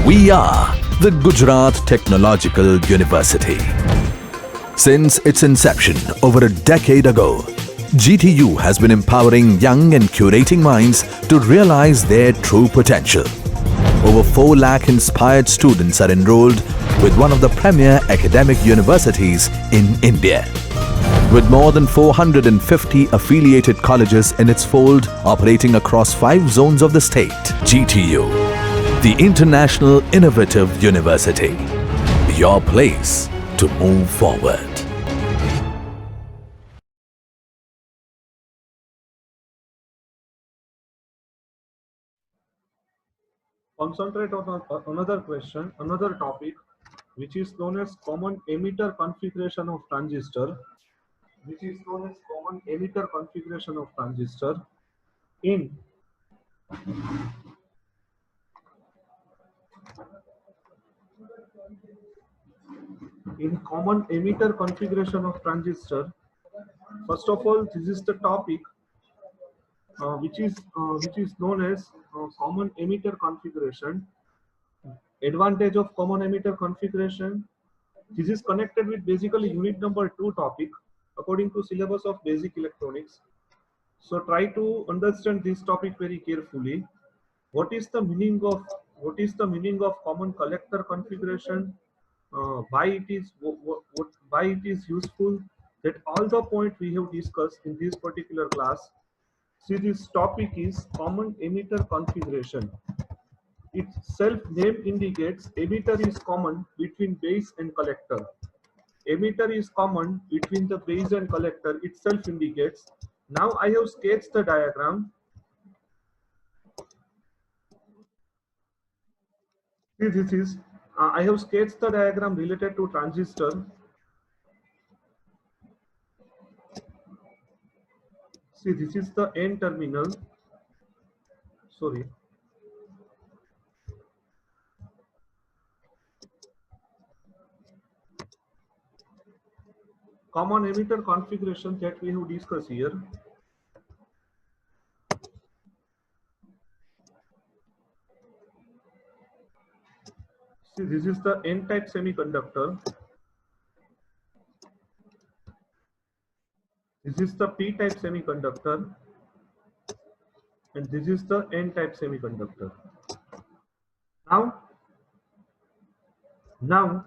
We are the Gujarat Technological University. Since its inception over a decade ago, GTU has been empowering young and curating minds to realize their true potential. Over 4 lakh inspired students are enrolled with one of the premier academic universities in India. With more than 450 affiliated colleges in its fold operating across 5 zones of the state, GTU, the International Innovative University, your place to move forward. Concentrate on another question, another topic, which is known as common emitter configuration of transistor, in common emitter configuration of transistor. First of all, this is the topic which is known as common emitter configuration. Advantage of common emitter configuration. This is connected with basically unit number 2 topic according to syllabus of basic electronics. So try to understand this topic very carefully. What is the meaning of common collector configuration? Why it is useful? That all the point we have discussed in this particular class. See, this topic is common emitter configuration. Its self-name indicates emitter is common between base and collector. Emitter is common between the base and collector, itself indicates. Now I have sketched the diagram. See, this is, I have sketched the diagram related to transistor. See, this is the N terminal. Sorry. Common emitter configuration that we have discussed here. See, this is the N-type semiconductor. This is the P-type semiconductor. And this is the N-type semiconductor. Now,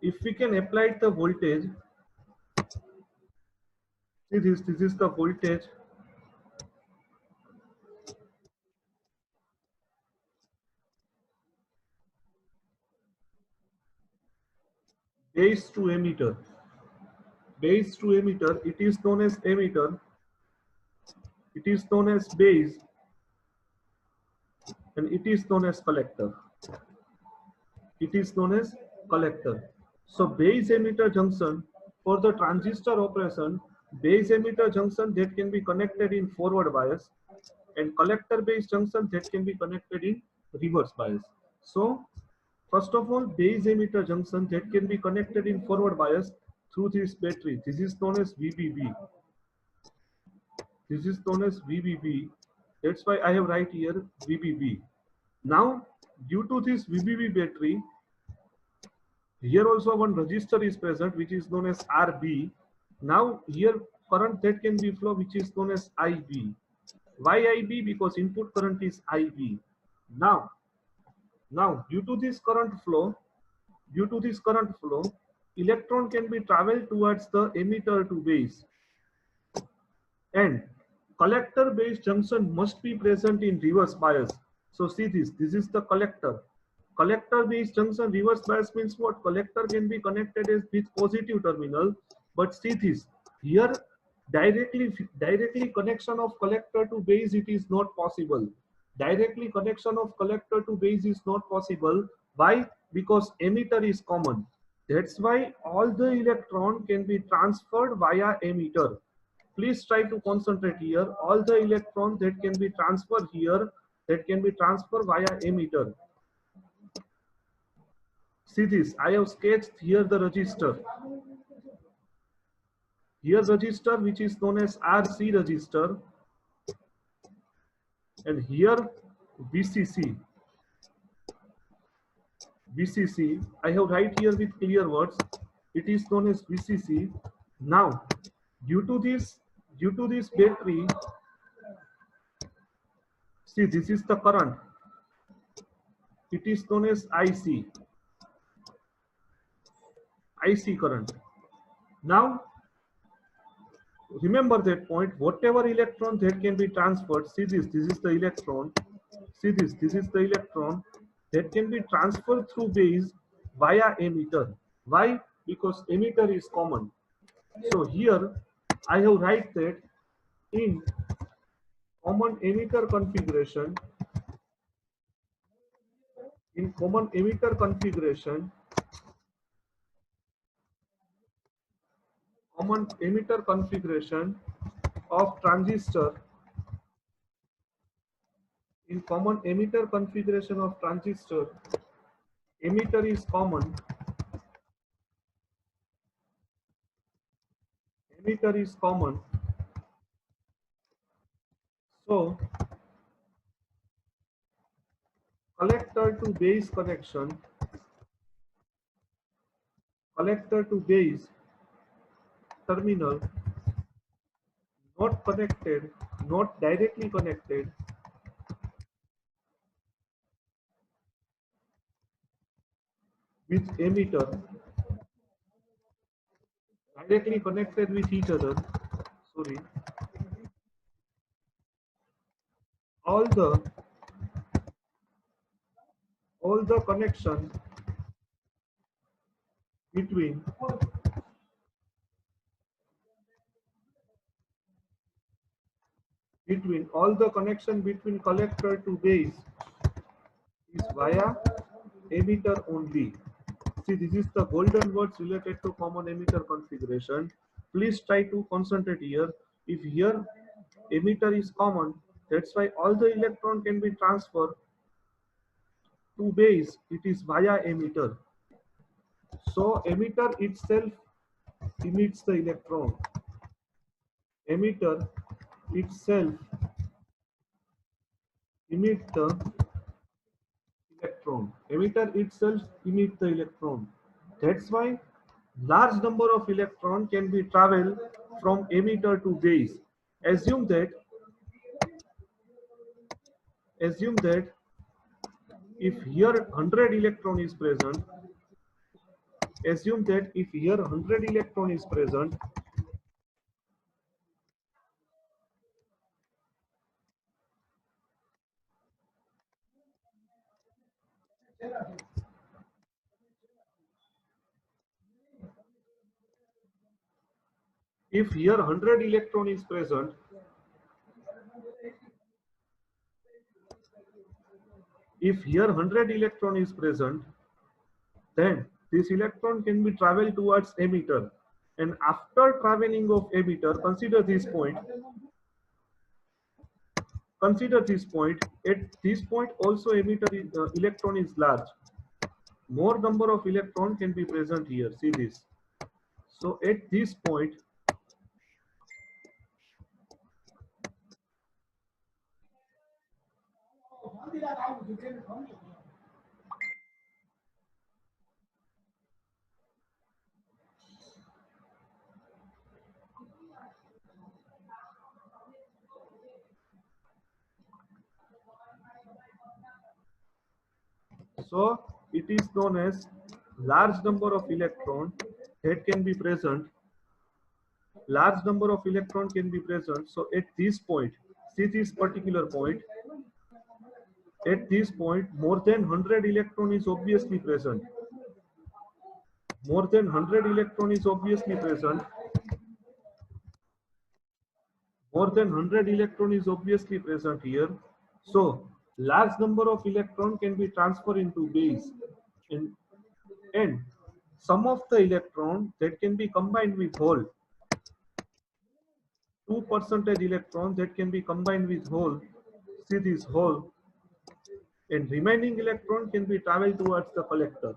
if we can apply the voltage, see this is the voltage. Base to emitter. Base to emitter, it is known as emitter. It is known as base. And it is known as collector. It is known as collector. So base emitter junction for the transistor operation, base emitter junction that can be connected in forward bias and collector base junction that can be connected in reverse bias. So first of all, base emitter junction that can be connected in forward bias through this battery. This is known as VBB. This is known as VBB. That's why I have write here VBB. Now, due to this VBB battery, here also one resistor is present which is known as RB. Now here current that can be flow which is known as IB. Why IB? Because input current is IB. Now due to this current flow, electron can be traveled towards the emitter to base. And collector base junction must be present in reverse bias. So see this is the collector. Collector base junction reverse bias means what? Collector can be connected as with positive terminal, but see this here directly connection of collector to base, it is not possible. Directly connection of collector to base is not possible. Why? Because emitter is common. That's why all the electron can be transferred via emitter. Please try to concentrate here. All the electrons that can be transferred here, that can be transferred via emitter. See this, I have sketched here the register. Here register which is known as RC register. And here VCC. VCC. I have write here with clear words. It is known as VCC. Now, due to this, due to this battery, see this is the current. It is known as IC current. Now, remember that point. Whatever electron that can be transferred. See this is the electron. See this is the electron that can be transferred through base via emitter. Why? Because emitter is common. So here I have write that in common emitter configuration, common emitter configuration of transistor, in common emitter configuration of transistor, emitter is common, emitter is common. So collector to base connection, collector to base terminal not connected, not directly connected with emitter, directly connected with each other. Sorry. All the connection between all the connection between collector to base is via emitter only. See, this is the golden words related to common emitter configuration. Please try to concentrate here. If here emitter is common, that's why all the electron can be transferred to base. It is via emitter. So emitter itself emits the electron. Emitter itself emits the electron. Emitter itself emits the electron. That's why large number of electron can be travel from emitter to base. Assume that if here 100 electron is present, assume that if here 100 electron is present, if here 100 electron is present, if here 100 electron is present, then this electron can be travel towards emitter. And after traveling of emitter, consider this point. Consider this point. At this point also emitter electron is large. More number of electron can be present here. See this. So at this point, so it is known as large number of electron that can be present. Large number of electron can be present. So at this point, see this particular point. At this point, more than 100 electron is obviously present. More than 100 electron is obviously present. More than 100 electron is obviously present here. So large number of electron can be transferred into base, and some of the electron that can be combined with hole, 2% electron that can be combined with hole. See this hole, and remaining electron can be traveled towards the collector.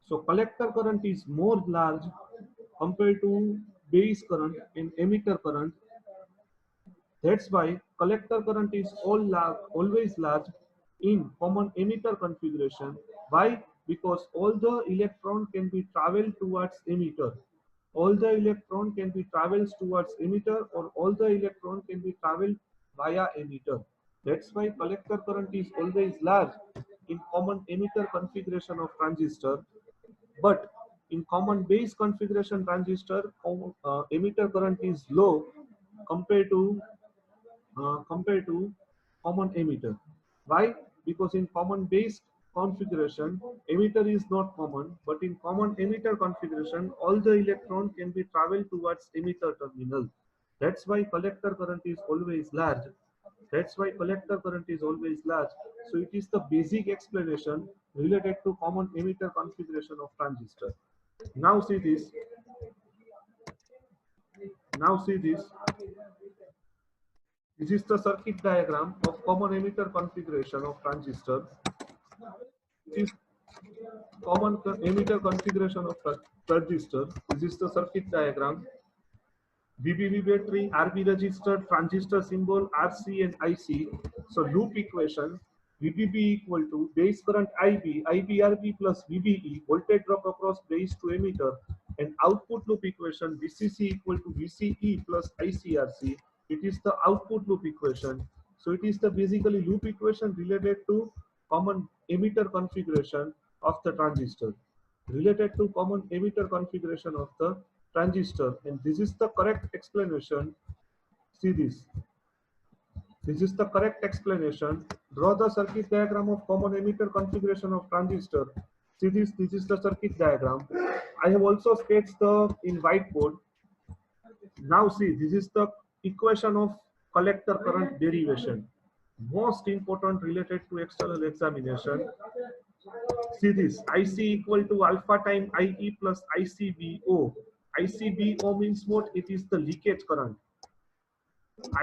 So collector current is more large compared to base current and emitter current. That's why collector current is always large in common emitter configuration. Why? Because all the electron can be traveled towards emitter. All the electron can be travels towards emitter, or all the electron can be traveled via emitter. That's why collector current is always large in common emitter configuration of transistor, but in common base configuration transistor, emitter current is low compared to common emitter. Why? Because in common base configuration, emitter is not common, but in common emitter configuration, all the electron can be traveled towards emitter terminal. That's why collector current is always large. That's why collector current is always large. So it is the basic explanation related to common emitter configuration of transistor. Now see this. Now see this. This is the circuit diagram of common emitter configuration of transistor. This is common emitter configuration of transistor. This is the circuit diagram. VBB battery, RB resistor, transistor symbol, RC and IC. So loop equation, VBB equal to base current IB, IBRB plus VBE, voltage drop across base to emitter, and output loop equation, VCC equal to VCE plus ICRC. It is the output loop equation. So it is the basically loop equation related to common emitter configuration of the transistor. Related to common emitter configuration of the transistor, and this is the correct explanation. See this. This is the correct explanation. Draw the circuit diagram of common emitter configuration of transistor. See this. This is the circuit diagram. I have also sketched the in whiteboard. Now see, this is the equation of collector current derivation. Most important related to external examination. See this, IC equal to alpha time IE plus ICBO. ICBO means what? It is the leakage current.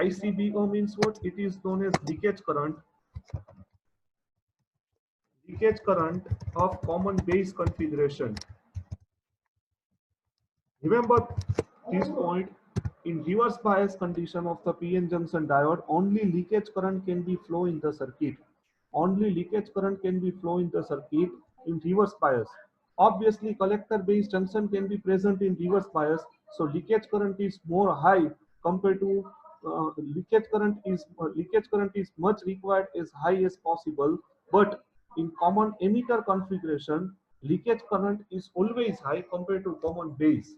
ICBO means what? It is known as leakage current. Leakage current of common base configuration. Remember this point, in reverse bias condition of the PN junction diode, only leakage current can be flow in the circuit. Only leakage current can be flow in the circuit in reverse bias. Obviously, collector base junction can be present in reverse bias, so leakage current is more high compared to leakage current is much required as high as possible. But in common emitter configuration, leakage current is always high compared to common base.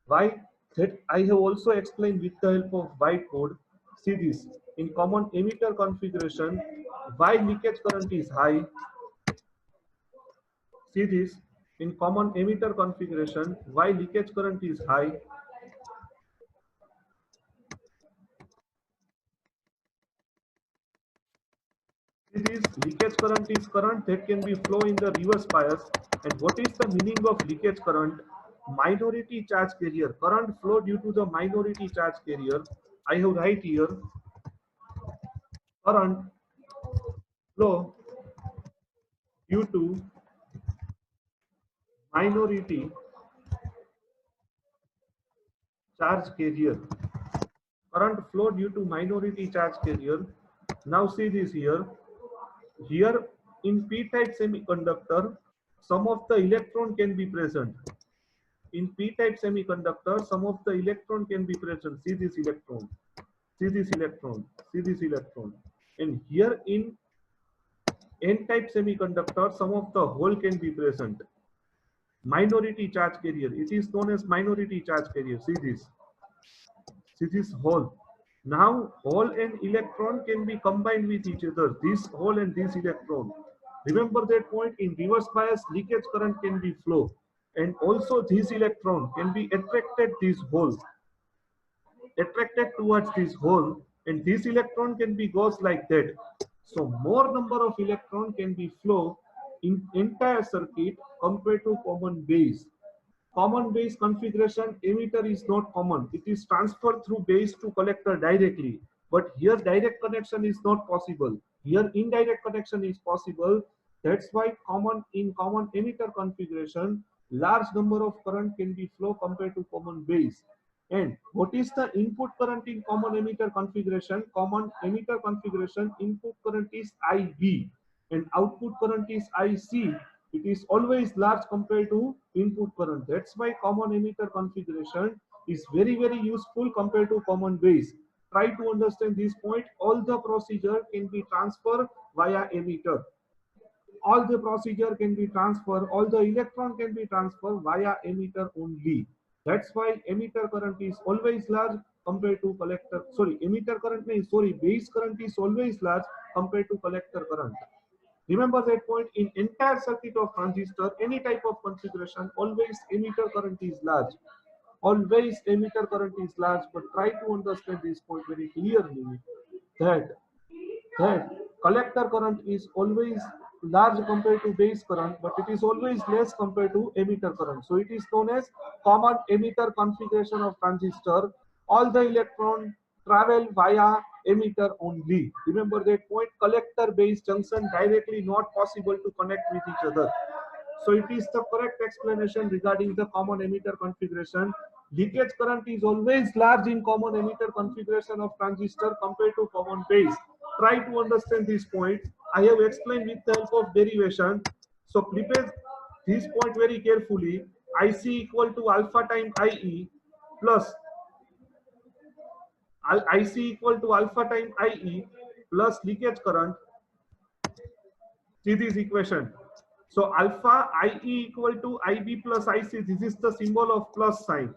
Why? That I have also explained with the help of whiteboard. See this. In common emitter configuration, why leakage current is high? See this. In common emitter configuration, why leakage current is high? See this. Leakage current is current that can be flow in the reverse bias. And what is the meaning of leakage current? Minority charge carrier. Current flow due to the minority charge carrier. I have write here. Current flow due to minority charge carrier. Current flow due to minority charge carrier. Now see this here. Here in p-type semiconductor, some of the electron can be present. In p-type semiconductor, some of the electron can be present. See this electron. See this electron. See this electron. And here in n-type semiconductor, some of the hole can be present. Minority charge carrier. It is known as minority charge carrier. See this. See this hole. Now hole and electron can be combined with each other. This hole and this electron. Remember that point, in reverse bias leakage current can be flow. And also this electron can be attracted this hole. Attracted towards this hole, and this electron can be goes like that. So more number of electron can be flow in entire circuit compared to common base. Common base configuration, emitter is not common. It is transferred through base to collector directly. But here direct connection is not possible. Here indirect connection is possible. That's why in common emitter configuration, large number of current can be flow compared to common base. And what is the input current in common emitter configuration? Common emitter configuration input current is IB and output current is IC. It is always large compared to input current. That's why common emitter configuration is very, very useful compared to common base. Try to understand this point. All the procedure can be transferred via emitter. All the procedure can be transferred, all the electron can be transferred via emitter only. That's why emitter current is always large compared to collector. Sorry, emitter current means, sorry, base current is always large compared to collector current. Remember that point. In entire circuit of transistor, any type of configuration, always emitter current is large. Always emitter current is large, but try to understand this point very clearly that that collector current is always large compared to base current, but it is always less compared to emitter current. So it is known as common emitter configuration of transistor. All the electron travel via emitter only. Remember that point. Collector base junction directly not possible to connect with each other. So it is the correct explanation regarding the common emitter configuration. Leakage current is always large in common emitter configuration of transistor compared to common base. Try to understand this point. I have explained with the help of derivation. So prepare this point very carefully. IC equal to alpha times IE plus IC equal to alpha times IE plus leakage current. See this equation. So alpha IE equal to IB plus IC. This is the symbol of plus sign.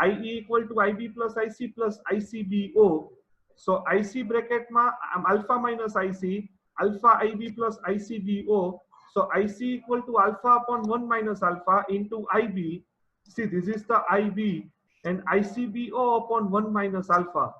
IE equal to IB plus IC plus ICBO. So IC bracket ma alpha minus IC, alpha IB plus ICBO. So IC equal to alpha upon 1 minus alpha into IB. See, this is the IB, and ICBO upon 1 minus alpha.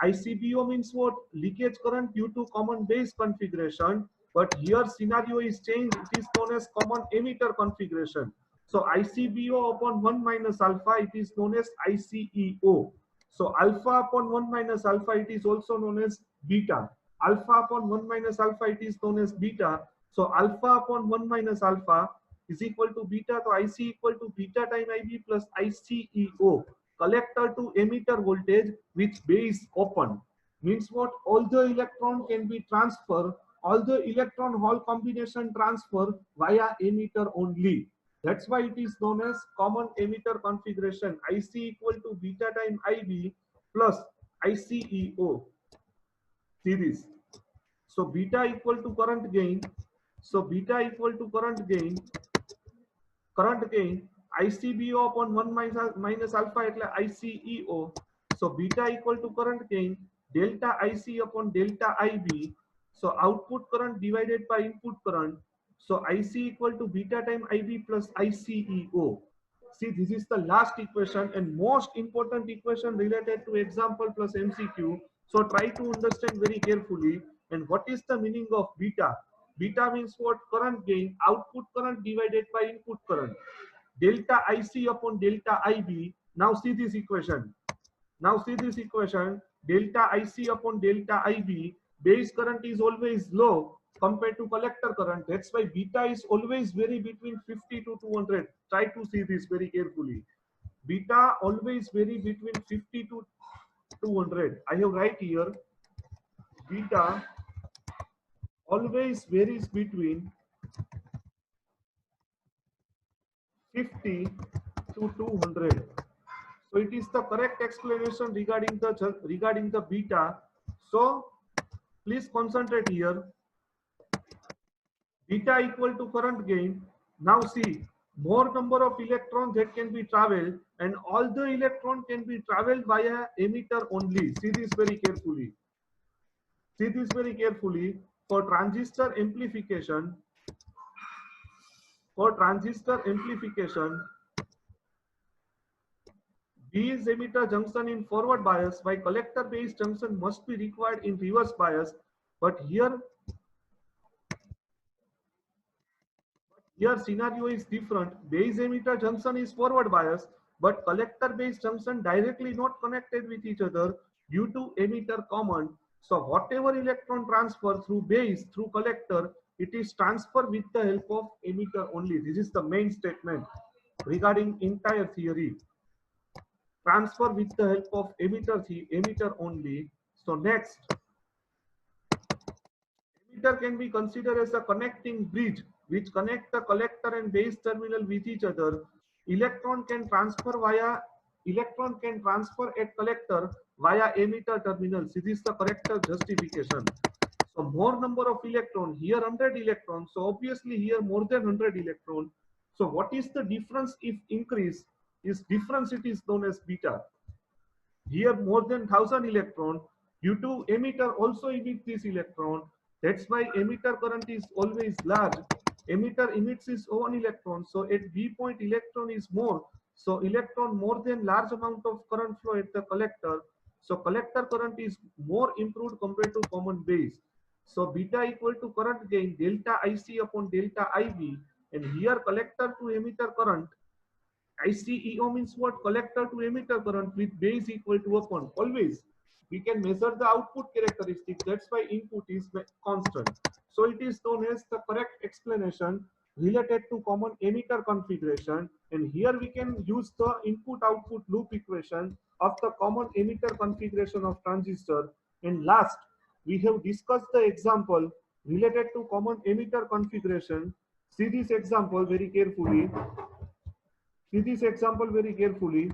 ICBO means what? Leakage current due to common base configuration. But here scenario is changed. It is known as common emitter configuration. So ICBO upon 1 minus alpha, it is known as ICEO. So alpha upon 1 minus alpha, it is also known as beta. Alpha upon 1 minus alpha, it is known as beta. So alpha upon 1 minus alpha is equal to beta. So IC equal to beta time IB plus ICEO. Collector to emitter voltage which base open. Means what? All the electron can be transferred. All the electron hole combination transfer via emitter only. That's why it is known as common emitter configuration. IC equal to beta time IB plus ICEO. See this. So beta equal to current gain. So beta equal to current gain. ICBO upon 1 minus alpha એટલે ICEO. So beta equal to current gain delta IC upon delta IB. So output current divided by input current. So IC equal to beta time IB plus ICEO. See, this is the last equation and most important equation related to example plus MCQ. So try to understand very carefully. And what is the meaning of beta? Beta means what? Current gain, output current divided by input current. Delta IC upon delta IB. Now see this equation. Delta IC upon delta IB. Base current is always low compared to collector current. That's why beta is always vary between 50 to 200. Try to see this very carefully. Beta always vary between 50 to 200. I have right here. Beta always varies between 50 to 200. So it is the correct explanation regarding the beta. So please concentrate here. Beta equal to current gain. Now see, more number of electrons that can be traveled, and all the electron can be traveled via emitter only. See this very carefully. For transistor amplification, base emitter junction in forward bias, while collector base junction must be required in reverse bias. But here scenario is different. Base emitter junction is forward bias, but collector base junction directly not connected with each other due to emitter common. So whatever electron transfer through base, through collector, it is transferred with the help of emitter only. This is the main statement regarding entire theory. Transfer with the help of emitter only. So next, emitter can be considered as a connecting bridge which connect the collector and base terminal with each other. Electron can transfer at collector via emitter terminal. See, this is the correct justification. So more number of electron, here 100 electrons, so obviously here more than 100 electron. So what is the difference if increase? Is difference, it is known as beta. Here more than 1000 electron, due to emitter also emit this electron. That's why emitter current is always large. Emitter emits is 1 electron, so at B point electron is more. So electron more than large amount of current flow at the collector. So collector current is more improved compared to common base. So beta equal to current gain delta IC upon delta IB, and here collector to emitter current. ICEO means what? Collector to emitter current with base equal to upon. Always we can measure the output characteristic. That's why input is constant. So it is known as the correct explanation related to common emitter configuration. And here we can use the input output loop equation of the common emitter configuration of transistor. And last, we have discussed the example related to common emitter configuration. See this example very carefully. See this example very carefully.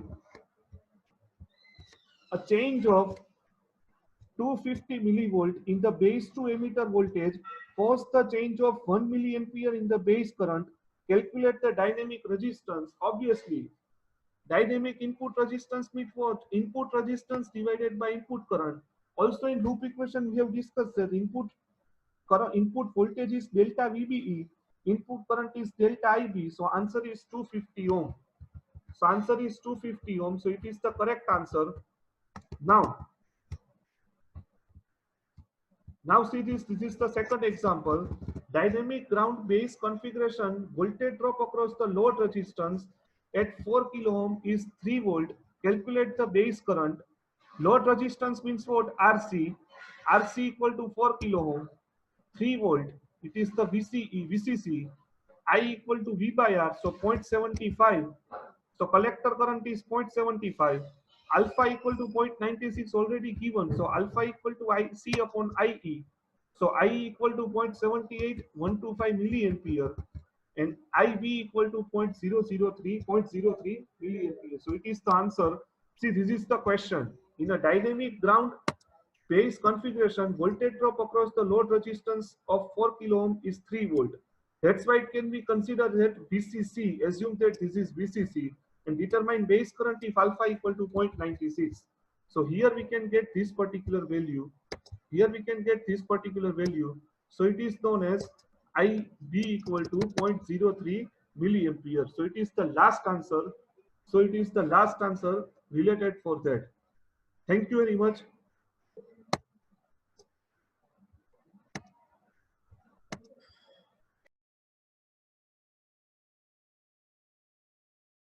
A change of 250 millivolt in the base to emitter voltage caused the change of 1 milliampere in the base current. Calculate the dynamic resistance. Obviously, dynamic input resistance means what? Input resistance divided by input current. Also in loop equation we have discussed that input voltage is delta VBE, input current is delta IB. So answer is 250 ohm. So answer is 250 ohm. So it is the correct answer. Now see this. This is the second example. Dynamic ground base configuration. Voltage drop across the load resistance at 4 kilo ohm is 3 volt. Calculate the base current. Load resistance means what? RC. RC equal to 4 kilo ohm. 3 volt. It is the VCC. I equal to V by R. So 0.75. So collector current is 0.75. Alpha equal to 0.96 already given. So alpha equal to IC upon IE. So I equal to 0.78, 125 milliampere. And IB equal to 0.003 milliampere. So it is the answer. See, this is the question. In a dynamic ground base configuration, voltage drop across the load resistance of 4 kilo ohm is 3 volt. That's why it can be considered that VCC. Assume that this is VCC and determine base current if alpha equal to 0.96. So here we can get this particular value. Here we can get this particular value. So it is known as IB equal to 0.03 milliampere. So it is the last answer. So it is the last answer related for that. Thank you very much.